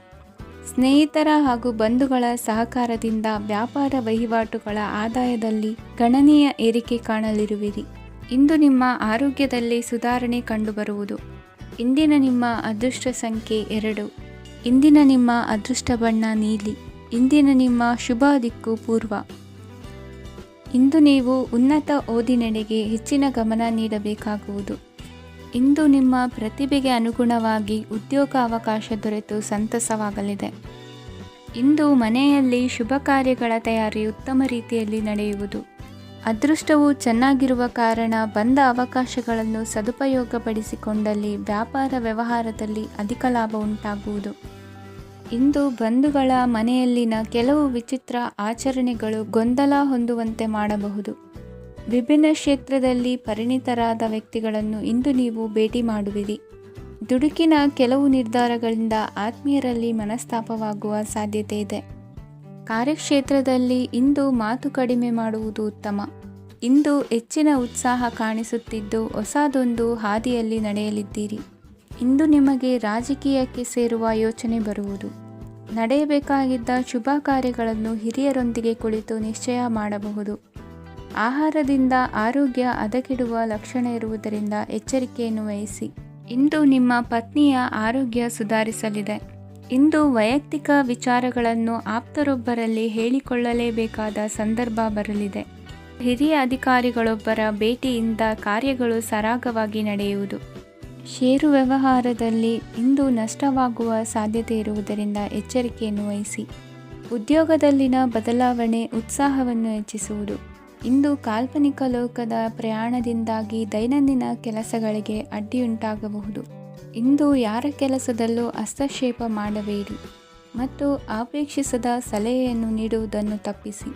Speaker 1: ಸ್ನೇಹಿತರ ಹಾಗೂ ಬಂಧುಗಳ ಸಹಕಾರದಿಂದ ವ್ಯಾಪಾರ ವಹಿವಾಟುಗಳ ಆದಾಯದಲ್ಲಿ ಗಣನೀಯ ಏರಿಕೆ ಕಾಣಲಿರುವಿರಿ. ಇಂದು ನಿಮ್ಮ ಆರೋಗ್ಯದಲ್ಲಿ ಸುಧಾರಣೆ ಕಂಡುಬರುವುದು. ಇಂದಿನ ನಿಮ್ಮ ಅದೃಷ್ಟ ಸಂಖ್ಯೆ 2. ಇಂದಿನ ನಿಮ್ಮ ಅದೃಷ್ಟ ಬಣ್ಣ ನೀಲಿ. ಇಂದಿನ ನಿಮ್ಮ ಶುಭ ದಿಕ್ಕು ಪೂರ್ವ. ಇಂದು ನೀವು ಉನ್ನತ ಓದಿನೆಡೆಗೆ ಹೆಚ್ಚಿನ ಗಮನ ನೀಡಬೇಕಾಗುವುದು. ಇಂದು ನಿಮ್ಮ ಪ್ರತಿಭೆಗೆ ಅನುಗುಣವಾಗಿ ಉದ್ಯೋಗ ಅವಕಾಶ ದೊರೆತು ಸಂತಸವಾಗಲಿದೆ. ಇಂದು ಮನೆಯಲ್ಲಿ ಶುಭ ಕಾರ್ಯಗಳ ತಯಾರಿ ಉತ್ತಮ ರೀತಿಯಲ್ಲಿ ನಡೆಯುವುದು. ಅದೃಷ್ಟವು ಚೆನ್ನಾಗಿರುವ ಕಾರಣ ಬಂದ ಅವಕಾಶಗಳನ್ನು ಸದುಪಯೋಗಪಡಿಸಿಕೊಂಡಲ್ಲಿ ವ್ಯಾಪಾರ ವ್ಯವಹಾರದಲ್ಲಿ ಅಧಿಕ ಲಾಭ ಉಂಟಾಗುವುದು. ಇಂದು ಬಂಧುಗಳ ಮನೆಯಲ್ಲಿನ ಕೆಲವು ವಿಚಿತ್ರ ಆಚರಣೆಗಳು ಗೊಂದಲ ಹೊಂದುವಂತೆ ಮಾಡಬಹುದು. ವಿಭಿನ್ನ ಕ್ಷೇತ್ರದಲ್ಲಿ ಪರಿಣಿತರಾದ ವ್ಯಕ್ತಿಗಳನ್ನು ಇಂದು ನೀವು ಭೇಟಿ ಮಾಡುವಿರಿ. ದುಡುಕಿನ ಕೆಲವು ನಿರ್ಧಾರಗಳಿಂದ ಆತ್ಮೀಯರಲ್ಲಿ ಮನಸ್ತಾಪವಾಗುವ ಸಾಧ್ಯತೆ ಇದೆ. ಕಾರ್ಯಕ್ಷೇತ್ರದಲ್ಲಿ ಇಂದು ಮಾತು ಕಡಿಮೆ ಮಾಡುವುದು ಉತ್ತಮ. ಇಂದು ಹೆಚ್ಚಿನ ಉತ್ಸಾಹ ಕಾಣಿಸುತ್ತಿದ್ದು ಹೊಸದೊಂದು ಹಾದಿಯಲ್ಲಿ ನಡೆಯಲಿದ್ದೀರಿ. ಇಂದು ನಿಮಗೆ ರಾಜಕೀಯಕ್ಕೆ ಸೇರುವ ಯೋಚನೆ ಬರುವುದು. ನಡೆಯಬೇಕಾಗಿದ್ದ ಶುಭ ಕಾರ್ಯಗಳನ್ನು ಹಿರಿಯರೊಂದಿಗೆ ಕುಳಿತು ನಿಶ್ಚಯ ಮಾಡಬಹುದು. ಆಹಾರದಿಂದ ಆರೋಗ್ಯ ಹದಗೆಡುವ ಲಕ್ಷಣ ಇರುವುದರಿಂದ ಎಚ್ಚರಿಕೆಯನ್ನು ವಹಿಸಿ. ಇಂದು ನಿಮ್ಮ ಪತ್ನಿಯ ಆರೋಗ್ಯ ಸುಧಾರಿಸಲಿದೆ. ಇಂದು ವೈಯಕ್ತಿಕ ವಿಚಾರಗಳನ್ನು ಆಪ್ತರೊಬ್ಬರಲ್ಲಿ ಹೇಳಿಕೊಳ್ಳಲೇಬೇಕಾದ ಸಂದರ್ಭ ಬರಲಿದೆ. ಹಿರಿಯ ಅಧಿಕಾರಿಗಳೊಬ್ಬರ ಭೇಟಿಯಿಂದ ಕಾರ್ಯಗಳು ಸರಾಗವಾಗಿ ನಡೆಯುವುದು. ಷೇರು ವ್ಯವಹಾರದಲ್ಲಿ ಇಂದು ನಷ್ಟವಾಗುವ ಸಾಧ್ಯತೆ ಇರುವುದರಿಂದ ಎಚ್ಚರಿಕೆಯನ್ನು ವಹಿಸಿ. ಉದ್ಯೋಗದಲ್ಲಿನ ಬದಲಾವಣೆ ಉತ್ಸಾಹವನ್ನು ಹೆಚ್ಚಿಸುವುದು. ಇಂದು ಕಾಲ್ಪನಿಕ ಲೋಕದ ಪ್ರಯಾಣದಿಂದಾಗಿ ದೈನಂದಿನ ಕೆಲಸಗಳಿಗೆ ಅಡ್ಡಿಯುಂಟಾಗಬಹುದು. ಇಂದು ಯಾರ ಕೆಲಸದಲ್ಲೂ ಹಸ್ತಕ್ಷೇಪ ಮಾಡಬೇಡಿ ಮತ್ತು ಅಪೇಕ್ಷಿಸದ ಸಲಹೆಯನ್ನು ನೀಡುವುದನ್ನು ತಪ್ಪಿಸಿ.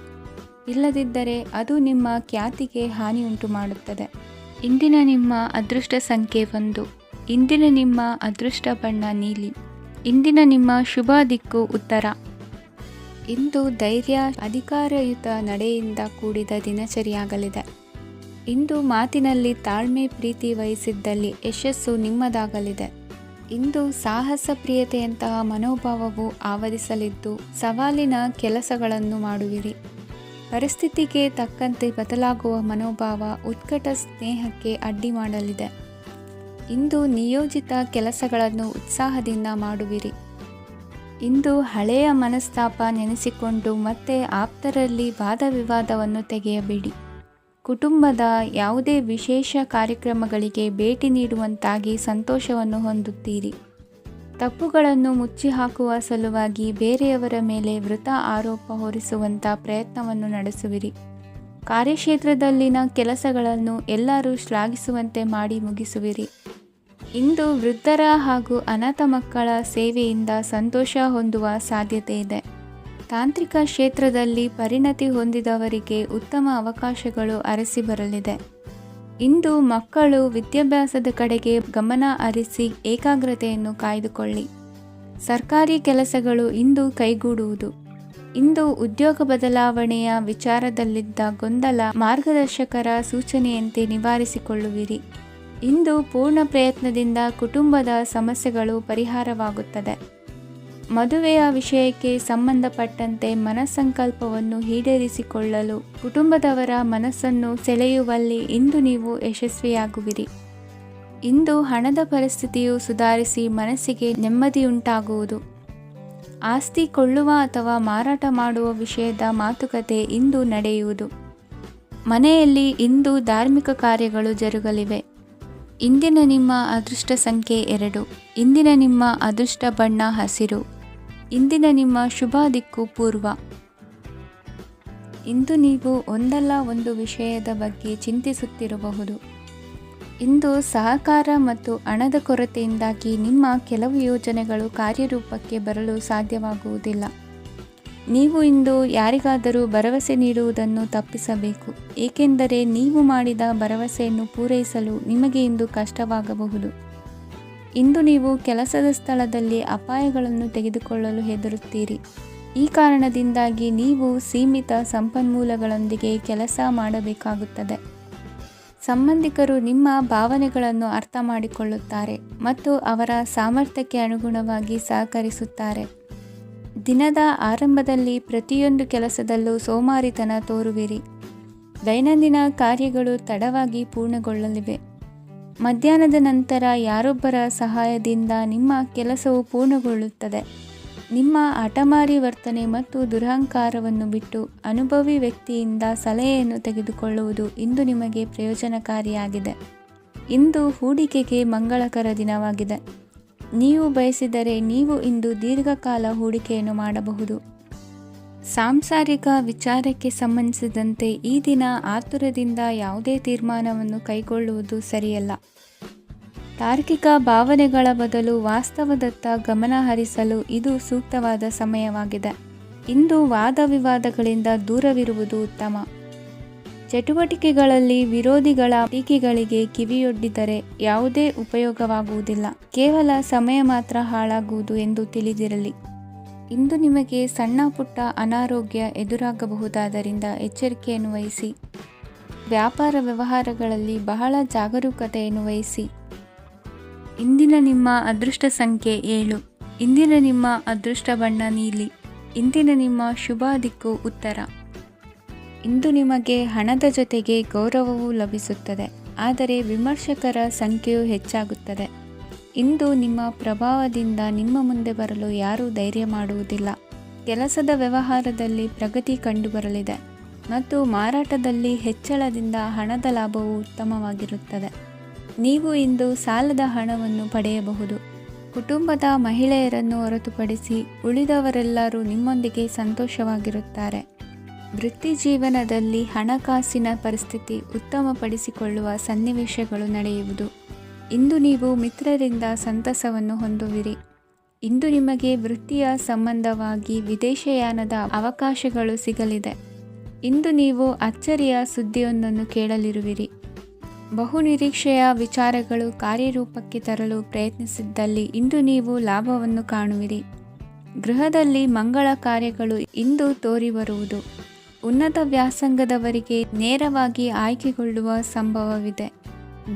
Speaker 1: ಇಲ್ಲದಿದ್ದರೆ ಅದು ನಿಮ್ಮ ಖ್ಯಾತಿಗೆ ಹಾನಿಯುಂಟು ಮಾಡುತ್ತದೆ. ಇಂದಿನ ನಿಮ್ಮ ಅದೃಷ್ಟ ಸಂಖ್ಯೆ 1. ಇಂದಿನ ನಿಮ್ಮ ಅದೃಷ್ಟ ಬಣ್ಣ ನೀಲಿ. ಇಂದಿನ ನಿಮ್ಮ ಶುಭ ದಿಕ್ಕು ಉತ್ತರ. ಇಂದು ಧೈರ್ಯ, ಅಧಿಕಾರಯುತ ನಡೆಯಿಂದ ಕೂಡಿದ ದಿನಚರಿಯಾಗಲಿದೆ. ಇಂದು ಮಾತಿನಲ್ಲಿ ತಾಳ್ಮೆ, ಪ್ರೀತಿ ವಹಿಸಿದ್ದಲ್ಲಿ ಯಶಸ್ಸು ನಿಮ್ಮದಾಗಲಿದೆ. ಇಂದು ಸಾಹಸ ಪ್ರಿಯತೆಯಂತಹ ಮನೋಭಾವವು ಆವರಿಸಲಿದ್ದು ಸವಾಲಿನ ಕೆಲಸಗಳನ್ನು ಮಾಡುವಿರಿ. ಪರಿಸ್ಥಿತಿಗೆ ತಕ್ಕಂತೆ ಬದಲಾಗುವ ಮನೋಭಾವ ಉತ್ಕಟ ಸ್ನೇಹಕ್ಕೆ ಅಡ್ಡಿ ಮಾಡಲಿದೆ. ಇಂದು ನಿಯೋಜಿತ ಕೆಲಸಗಳನ್ನು ಉತ್ಸಾಹದಿಂದ ಮಾಡುವಿರಿ. ಇಂದು ಹಳೆಯ ಮನಸ್ತಾಪ ನೆನೆಸಿಕೊಂಡು ಮತ್ತೆ ಆಪ್ತರಲ್ಲಿ ವಾದ ವಿವಾದವನ್ನು ತೆಗೆಯಬೇಡಿ. ಕುಟುಂಬದ ಯಾವುದೇ ವಿಶೇಷ ಕಾರ್ಯಕ್ರಮಗಳಿಗೆ ಭೇಟಿ ನೀಡುವಂತಾಗಿ ಸಂತೋಷವನ್ನು ಹೊಂದುತ್ತೀರಿ. ತಪ್ಪುಗಳನ್ನು ಮುಚ್ಚಿಹಾಕುವ ಸಲುವಾಗಿ ಬೇರೆಯವರ ಮೇಲೆ ವೃಥಾ ಆರೋಪ ಹೊರಿಸುವಂಥ ಪ್ರಯತ್ನವನ್ನು ನಡೆಸುವಿರಿ. ಕಾರ್ಯಕ್ಷೇತ್ರದಲ್ಲಿನ ಕೆಲಸಗಳನ್ನು ಎಲ್ಲರೂ ಶ್ಲಾಘಿಸುವಂತೆ ಮಾಡಿ ಮುಗಿಸುವಿರಿ. ಇಂದು ವೃದ್ಧರ ಹಾಗೂ ಅನಾಥ ಮಕ್ಕಳ ಸೇವೆಯಿಂದ ಸಂತೋಷ ಹೊಂದುವ ಸಾಧ್ಯತೆ ಇದೆ. ತಾಂತ್ರಿಕ ಕ್ಷೇತ್ರದಲ್ಲಿ ಪರಿಣತಿ ಹೊಂದಿದವರಿಗೆ ಉತ್ತಮ ಅವಕಾಶಗಳು ಅರಸಿ ಬರಲಿದೆ. ಇಂದು ಮಕ್ಕಳು ವಿದ್ಯಾಭ್ಯಾಸದ ಕಡೆಗೆ ಗಮನ ಹರಿಸಿ ಏಕಾಗ್ರತೆಯನ್ನು ಕಾಯ್ದುಕೊಳ್ಳಿ. ಸರ್ಕಾರಿ ಕೆಲಸಗಳು ಇಂದು ಕೈಗೂಡುವುದು. ಇಂದು ಉದ್ಯೋಗ ಬದಲಾವಣೆಯ ವಿಚಾರದಲ್ಲಿದ್ದ ಗೊಂದಲ ಮಾರ್ಗದರ್ಶಕರ ಸೂಚನೆಯಂತೆ ನಿವಾರಿಸಿಕೊಳ್ಳುವಿರಿ. ಇಂದು ಪೂರ್ಣ ಪ್ರಯತ್ನದಿಂದ ಕುಟುಂಬದ ಸಮಸ್ಯೆಗಳು ಪರಿಹಾರವಾಗುತ್ತದೆ. ಮದುವೆಯ ವಿಷಯಕ್ಕೆ ಸಂಬಂಧಪಟ್ಟಂತೆ ಮನಸ್ಸಂಕಲ್ಪವನ್ನು ಈಡೇರಿಸಿಕೊಳ್ಳಲು ಕುಟುಂಬದವರ ಮನಸ್ಸನ್ನು ಸೆಳೆಯುವಲ್ಲಿ ಇಂದು ನೀವು ಯಶಸ್ವಿಯಾಗುವಿರಿ. ಇಂದು ಹಣದ ಪರಿಸ್ಥಿತಿಯು ಸುಧಾರಿಸಿ ಮನಸ್ಸಿಗೆ ನೆಮ್ಮದಿಯುಂಟಾಗುವುದು. ಆಸ್ತಿ ಕೊಳ್ಳುವ ಅಥವಾ ಮಾರಾಟ ಮಾಡುವ ವಿಷಯದ ಮಾತುಕತೆ ಇಂದು ನಡೆಯುವುದು. ಮನೆಯಲ್ಲಿ ಇಂದು ಧಾರ್ಮಿಕ ಕಾರ್ಯಗಳು ಜರುಗಲಿವೆ. ಇಂದಿನ ನಿಮ್ಮ ಅದೃಷ್ಟ ಸಂಖ್ಯೆ 2. ಇಂದಿನ ನಿಮ್ಮ ಅದೃಷ್ಟ ಬಣ್ಣ ಹಸಿರು. ಇಂದಿನ ನಿಮ್ಮ ಶುಭ ದಿಕ್ಕು ಪೂರ್ವ. ಇಂದು ನೀವು ಒಂದಲ್ಲ ಒಂದು ವಿಷಯದ ಬಗ್ಗೆ ಚಿಂತಿಸುತ್ತಿರಬಹುದು. ಇಂದು ಸಹಕಾರ ಮತ್ತು ಹಣದ ಕೊರತೆಯಿಂದಾಗಿ ನಿಮ್ಮ ಕೆಲವು ಯೋಜನೆಗಳು ಕಾರ್ಯರೂಪಕ್ಕೆ ಬರಲು ಸಾಧ್ಯವಾಗುವುದಿಲ್ಲ. ನೀವು ಇಂದು ಯಾರಿಗಾದರೂ ಭರವಸೆ ನೀಡುವುದನ್ನು ತಪ್ಪಿಸಬೇಕು, ಏಕೆಂದರೆ ನೀವು ಮಾಡಿದ ಭರವಸೆಯನ್ನು ಪೂರೈಸಲು ನಿಮಗೆ ಇಂದು ಕಷ್ಟವಾಗಬಹುದು. ಇಂದು ನೀವು ಕೆಲಸದ ಸ್ಥಳದಲ್ಲಿ ಅಪಾಯಗಳನ್ನು ತೆಗೆದುಕೊಳ್ಳಲು ಹೆದರುತ್ತೀರಿ. ಈ ಕಾರಣದಿಂದಾಗಿ ನೀವು ಸೀಮಿತ ಸಂಪನ್ಮೂಲಗಳೊಂದಿಗೆ ಕೆಲಸ ಮಾಡಬೇಕಾಗುತ್ತದೆ. ಸಂಬಂಧಿಕರು ನಿಮ್ಮ ಭಾವನೆಗಳನ್ನು ಅರ್ಥ ಮಾಡಿಕೊಳ್ಳುತ್ತಾರೆ ಮತ್ತು ಅವರ ಸಾಮರ್ಥ್ಯಕ್ಕೆ ಅನುಗುಣವಾಗಿ ಸಹಕರಿಸುತ್ತಾರೆ. ದಿನದ ಆರಂಭದಲ್ಲಿ ಪ್ರತಿಯೊಂದು ಕೆಲಸದಲ್ಲೂ ಸೋಮಾರಿತನ ತೋರುವಿರಿ. ದೈನಂದಿನ ಕಾರ್ಯಗಳು ತಡವಾಗಿ ಪೂರ್ಣಗೊಳ್ಳಲಿವೆ. ಮಧ್ಯಾಹ್ನದ ನಂತರ ಯಾರೊಬ್ಬರ ಸಹಾಯದಿಂದ ನಿಮ್ಮ ಕೆಲಸವು ಪೂರ್ಣಗೊಳ್ಳುತ್ತದೆ. ನಿಮ್ಮ ಹಠಮಾರಿ ವರ್ತನೆ ಮತ್ತು ದುರಹಂಕಾರವನ್ನು ಬಿಟ್ಟು ಅನುಭವಿ ವ್ಯಕ್ತಿಯಿಂದ ಸಲಹೆಯನ್ನು ತೆಗೆದುಕೊಳ್ಳುವುದು ಇಂದು ನಿಮಗೆ ಪ್ರಯೋಜನಕಾರಿಯಾಗಿದೆ. ಇಂದು ಹೂಡಿಕೆಗೆ ಮಂಗಳಕರ ದಿನವಾಗಿದೆ. ನೀವು ಬಯಸಿದರೆ ನೀವು ಇಂದು ದೀರ್ಘಕಾಲ ಹೂಡಿಕೆಯನ್ನು ಮಾಡಬಹುದು. ಸಾಂಸಾರಿಕ ವಿಚಾರಕ್ಕೆ ಸಂಬಂಧಿಸಿದಂತೆ ಈ ದಿನ ಆತುರದಿಂದ ಯಾವುದೇ ತೀರ್ಮಾನವನ್ನು ಕೈಗೊಳ್ಳುವುದು ಸರಿಯಲ್ಲ. ತಾರ್ಕಿಕ ಭಾವನೆಗಳ ಬದಲು ವಾಸ್ತವದತ್ತ ಗಮನ ಹರಿಸಲು ಇದು ಸೂಕ್ತವಾದ ಸಮಯವಾಗಿದೆ. ಇಂದು ವಾದ ವಿವಾದಗಳಿಂದ ದೂರವಿರುವುದು ಉತ್ತಮ. ಚಟುವಟಿಕೆಗಳಲ್ಲಿ ವಿರೋಧಿಗಳ ಟೀಕೆಗಳಿಗೆ ಕಿವಿಯೊಡ್ಡಿದರೆ ಯಾವುದೇ ಉಪಯೋಗವಾಗುವುದಿಲ್ಲ, ಕೇವಲ ಸಮಯ ಮಾತ್ರ ಹಾಳಾಗುವುದು ಎಂದು ತಿಳಿದಿರಲಿ. ಇಂದು ನಿಮಗೆ ಸಣ್ಣ ಪುಟ್ಟ ಅನಾರೋಗ್ಯ ಎದುರಾಗಬಹುದಾದ್ದರಿಂದ ಎಚ್ಚರಿಕೆಯನ್ನು ವಹಿಸಿ. ವ್ಯಾಪಾರ ವ್ಯವಹಾರಗಳಲ್ಲಿ ಬಹಳ ಜಾಗರೂಕತೆಯನ್ನು ವಹಿಸಿ. ಇಂದಿನ ನಿಮ್ಮ ಅದೃಷ್ಟ ಸಂಖ್ಯೆ 7. ಇಂದಿನ ನಿಮ್ಮ ಅದೃಷ್ಟ ಬಣ್ಣ ನೀಲಿ. ಇಂದಿನ ನಿಮ್ಮ ಶುಭ ದಿಕ್ಕು ಉತ್ತರ. ಇಂದು ನಿಮಗೆ ಹಣದ ಜೊತೆಗೆ ಗೌರವವೂ ಲಭಿಸುತ್ತದೆ, ಆದರೆ ವಿಮರ್ಶಕರ ಸಂಖ್ಯೆಯೂ ಹೆಚ್ಚಾಗುತ್ತದೆ. ಇಂದು ನಿಮ್ಮ ಪ್ರಭಾವದಿಂದ ನಿಮ್ಮ ಮುಂದೆ ಬರಲು ಯಾರೂ ಧೈರ್ಯ ಮಾಡುವುದಿಲ್ಲ. ಕೆಲಸದ ವ್ಯವಹಾರದಲ್ಲಿ ಪ್ರಗತಿ ಕಂಡುಬರಲಿದೆ ಮತ್ತು ಮಾರಾಟದಲ್ಲಿ ಹೆಚ್ಚಳದಿಂದ ಹಣದ ಲಾಭವು ಉತ್ತಮವಾಗಿರುತ್ತದೆ. ನೀವು ಇಂದು ಸಾಲದ ಹಣವನ್ನು ಪಡೆಯಬಹುದು. ಕುಟುಂಬದ ಮಹಿಳೆಯರನ್ನು ಹೊರತುಪಡಿಸಿ ಉಳಿದವರೆಲ್ಲರೂ ನಿಮ್ಮೊಂದಿಗೆ ಸಂತೋಷವಾಗಿರುತ್ತಾರೆ. ವೃತ್ತಿ ಜೀವನದಲ್ಲಿ ಹಣಕಾಸಿನ ಪರಿಸ್ಥಿತಿ ಉತ್ತಮಪಡಿಸಿಕೊಳ್ಳುವ ಸನ್ನಿವೇಶಗಳು ನಡೆಯುವುದು. ಇಂದು ನೀವು ಮಿತ್ರರಿಂದ ಸಂತಸವನ್ನು ಹೊಂದುವಿರಿ. ಇಂದು ನಿಮಗೆ ವೃತ್ತಿಯ ಸಂಬಂಧವಾಗಿ ವಿದೇಶಯಾನದ ಅವಕಾಶಗಳು ಸಿಗಲಿದೆ. ಇಂದು ನೀವು ಅಚ್ಚರಿಯ ಸುದ್ದಿಯೊಂದನ್ನು ಕೇಳಲಿರುವಿರಿ. ಬಹುನಿರೀಕ್ಷೆಯ ವಿಚಾರಗಳು ಕಾರ್ಯರೂಪಕ್ಕೆ ತರಲು ಪ್ರಯತ್ನಿಸಿದ್ದಲ್ಲಿ ಇಂದು ನೀವು ಲಾಭವನ್ನು ಕಾಣುವಿರಿ. ಗೃಹದಲ್ಲಿ ಮಂಗಳ ಕಾರ್ಯಗಳು ಇಂದು ತೋರಿಬರುವುದು. ಉನ್ನತ ವ್ಯಾಸಂಗದವರಿಗೆ ನೇರವಾಗಿ ಆಯ್ಕೆಗೊಳ್ಳುವ ಸಂಭವವಿದೆ.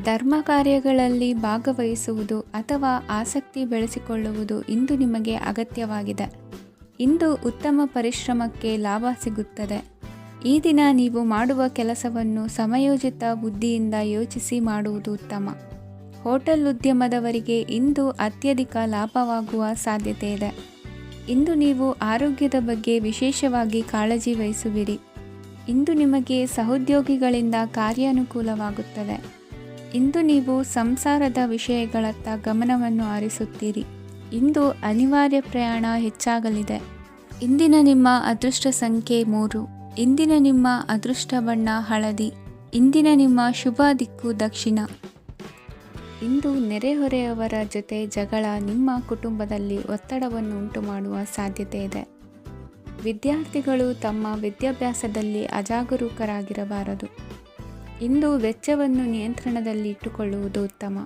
Speaker 1: ಧರ್ಮ ಕಾರ್ಯಗಳಲ್ಲಿ ಭಾಗವಹಿಸುವುದು ಅಥವಾ ಆಸಕ್ತಿ ಬೆಳೆಸಿಕೊಳ್ಳುವುದು ಇಂದು ನಿಮಗೆ ಅಗತ್ಯವಾಗಿದೆ. ಇಂದು ಉತ್ತಮ ಪರಿಶ್ರಮಕ್ಕೆ ಲಾಭ ಸಿಗುತ್ತದೆ. ಈ ದಿನ ನೀವು ಮಾಡುವ ಕೆಲಸವನ್ನು ಸಮಯೋಚಿತ ಬುದ್ಧಿಯಿಂದ ಯೋಚಿಸಿ ಮಾಡುವುದು ಉತ್ತಮ. ಹೋಟೆಲ್ ಉದ್ಯಮದವರಿಗೆ ಇಂದು ಅತ್ಯಧಿಕ ಲಾಭವಾಗುವ ಸಾಧ್ಯತೆ ಇದೆ. ಇಂದು ನೀವು ಆರೋಗ್ಯದ ಬಗ್ಗೆ ವಿಶೇಷವಾಗಿ ಕಾಳಜಿ ವಹಿಸುವಿರಿ. ಇಂದು ನಿಮಗೆ ಸಹೋದ್ಯೋಗಿಗಳಿಂದ ಕಾರ್ಯಾನುಕೂಲವಾಗುತ್ತದೆ. ಇಂದು ನೀವು ಸಂಸಾರದ ವಿಷಯಗಳತ್ತ ಗಮನವನ್ನು ಹರಿಸುತ್ತೀರಿ. ಇಂದು ಅನಿವಾರ್ಯ ಪ್ರಯಾಣ ಹೆಚ್ಚಾಗಲಿದೆ. ಇಂದಿನ ನಿಮ್ಮ ಅದೃಷ್ಟ ಸಂಖ್ಯೆ 3. ಇಂದಿನ ನಿಮ್ಮ ಅದೃಷ್ಟ ಬಣ್ಣ ಹಳದಿ. ಇಂದಿನ ನಿಮ್ಮ ಶುಭ ದಿಕ್ಕು ದಕ್ಷಿಣ. ಇಂದು ನೆರೆಹೊರೆಯವರ ಜೊತೆ ಜಗಳ ನಿಮ್ಮ ಕುಟುಂಬದಲ್ಲಿ ಒತ್ತಡವನ್ನು ಉಂಟುಮಾಡುವ ಸಾಧ್ಯತೆ ಇದೆ. ವಿದ್ಯಾರ್ಥಿಗಳು ತಮ್ಮ ವಿದ್ಯಾಭ್ಯಾಸದಲ್ಲಿ ಅಜಾಗರೂಕರಾಗಿರಬಾರದು. ಇಂದು ವೆಚ್ಚವನ್ನು ನಿಯಂತ್ರಣದಲ್ಲಿ ಇಟ್ಟುಕೊಳ್ಳುವುದು ಉತ್ತಮ.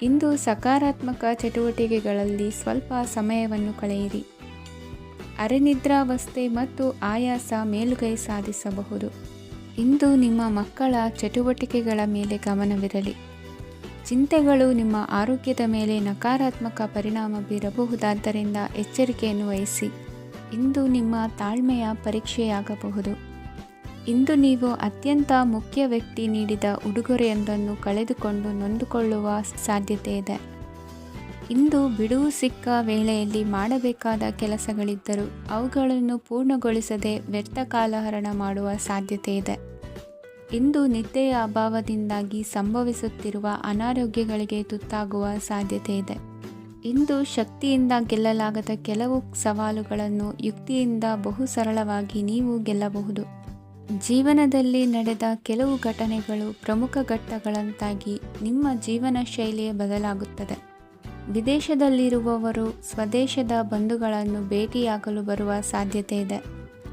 Speaker 1: ಇಂದು ಸಕಾರಾತ್ಮಕ ಚಟುವಟಿಕೆಗಳಲ್ಲಿ ಸ್ವಲ್ಪ ಸಮಯವನ್ನು ಕಳೆಯಿರಿ. ಅರೆನಿದ್ರಾವಸ್ಥೆ ಮತ್ತು ಆಯಾಸ ಮೇಲುಗೈ ಸಾಧಿಸಬಹುದು. ಇಂದು ನಿಮ್ಮ ಮಕ್ಕಳ ಚಟುವಟಿಕೆಗಳ ಮೇಲೆ ಗಮನವಿರಲಿ. ಚಿಂತೆಗಳು ನಿಮ್ಮ ಆರೋಗ್ಯದ ಮೇಲೆ ನಕಾರಾತ್ಮಕ ಪರಿಣಾಮ ಬೀರಬಹುದಾದ್ದರಿಂದ ಎಚ್ಚರಿಕೆಯನ್ನು ವಹಿಸಿ. ಇಂದು ನಿಮ್ಮ ತಾಳ್ಮೆಯ ಪರೀಕ್ಷೆಯಾಗಬಹುದು. ಇಂದು ನೀವು ಅತ್ಯಂತ ಮುಖ್ಯ ವ್ಯಕ್ತಿ ನೀಡಿದ ಉಡುಗೊರೆಯೊಂದನ್ನು ಕಳೆದುಕೊಂಡು ನೊಂದುಕೊಳ್ಳುವ ಸಾಧ್ಯತೆ ಇದೆ. ಇಂದು ಬಿಡುವು ಸಿಕ್ಕ ವೇಳೆಯಲ್ಲಿ ಮಾಡಬೇಕಾದ ಕೆಲಸಗಳಿದ್ದರೂ ಅವುಗಳನ್ನು ಪೂರ್ಣಗೊಳಿಸದೆ ವ್ಯರ್ಥ ಕಾಲಹರಣ ಮಾಡುವ ಸಾಧ್ಯತೆ ಇದೆ. ಇಂದು ನಿದ್ದೆಯ ಅಭಾವದಿಂದಾಗಿ ಸಂಭವಿಸುತ್ತಿರುವ ಅನಾರೋಗ್ಯಗಳಿಗೆ ತುತ್ತಾಗುವ ಸಾಧ್ಯತೆ ಇದೆ. ಇಂದು ಶಕ್ತಿಯಿಂದ ಗೆಲ್ಲಲಾಗದ ಕೆಲವು ಸವಾಲುಗಳನ್ನು ಯುಕ್ತಿಯಿಂದ ಬಹು ಸರಳವಾಗಿ ನೀವು ಗೆಲ್ಲಬಹುದು. ಜೀವನದಲ್ಲಿ ನಡೆದ ಕೆಲವು ಘಟನೆಗಳು ಪ್ರಮುಖ ಘಟ್ಟಗಳಂತಾಗಿ ನಿಮ್ಮ ಜೀವನ ಶೈಲಿಯೇ ಬದಲಾಗುತ್ತದೆ. ವಿದೇಶದಲ್ಲಿರುವವರು ಸ್ವದೇಶದ ಬಂಧುಗಳನ್ನು ಭೇಟಿಯಾಗಲು ಬರುವ ಸಾಧ್ಯತೆ ಇದೆ.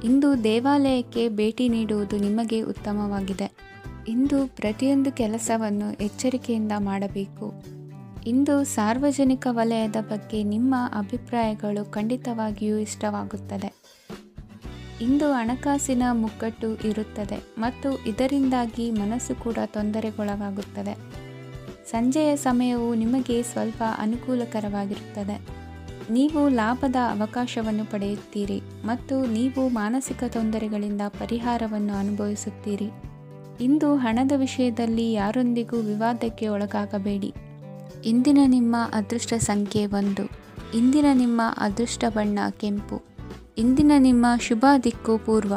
Speaker 1: ಇಂದು ದೇವಾಲಯಕ್ಕೆ ಭೇಟಿ ನೀಡುವುದು ನಿಮಗೆ ಉತ್ತಮವಾಗಿದೆ. ಇಂದು ಪ್ರತಿಯೊಂದು ಕೆಲಸವನ್ನು ಎಚ್ಚರಿಕೆಯಿಂದ ಮಾಡಬೇಕು. ಇಂದು ಸಾರ್ವಜನಿಕ ವಲಯದ ಬಗ್ಗೆ ನಿಮ್ಮ ಅಭಿಪ್ರಾಯಗಳು ಖಂಡಿತವಾಗಿಯೂ ಇಷ್ಟವಾಗುತ್ತದೆ. ಇಂದು ಹಣಕಾಸಿನ ಮುಗ್ಗಟ್ಟು ಇರುತ್ತದೆ ಮತ್ತು ಇದರಿಂದಾಗಿ ಮನಸ್ಸು ಕೂಡ ತೊಂದರೆಗೊಳಗಾಗುತ್ತದೆ. ಸಂಜೆಯ ಸಮಯವು ನಿಮಗೆ ಸ್ವಲ್ಪ ಅನುಕೂಲಕರವಾಗಿರುತ್ತದೆ. ನೀವು ಲಾಭದ ಅವಕಾಶವನ್ನು ಪಡೆಯುತ್ತೀರಿ ಮತ್ತು ನೀವು ಮಾನಸಿಕ ತೊಂದರೆಗಳಿಂದ ಪರಿಹಾರವನ್ನು ಅನುಭವಿಸುತ್ತೀರಿ. ಇಂದು ಹಣದ ವಿಷಯದಲ್ಲಿ ಯಾರೊಂದಿಗೂ ವಿವಾದಕ್ಕೆ ಒಳಗಾಗಬೇಡಿ. ಇಂದಿನ ನಿಮ್ಮ ಅದೃಷ್ಟ ಸಂಖ್ಯೆ 1. ಇಂದಿನ ನಿಮ್ಮ ಅದೃಷ್ಟ ಬಣ್ಣ ಕೆಂಪು. ಇಂದಿನ ನಿಮ್ಮ ಶುಭ ದಿಕ್ಕು ಪೂರ್ವ.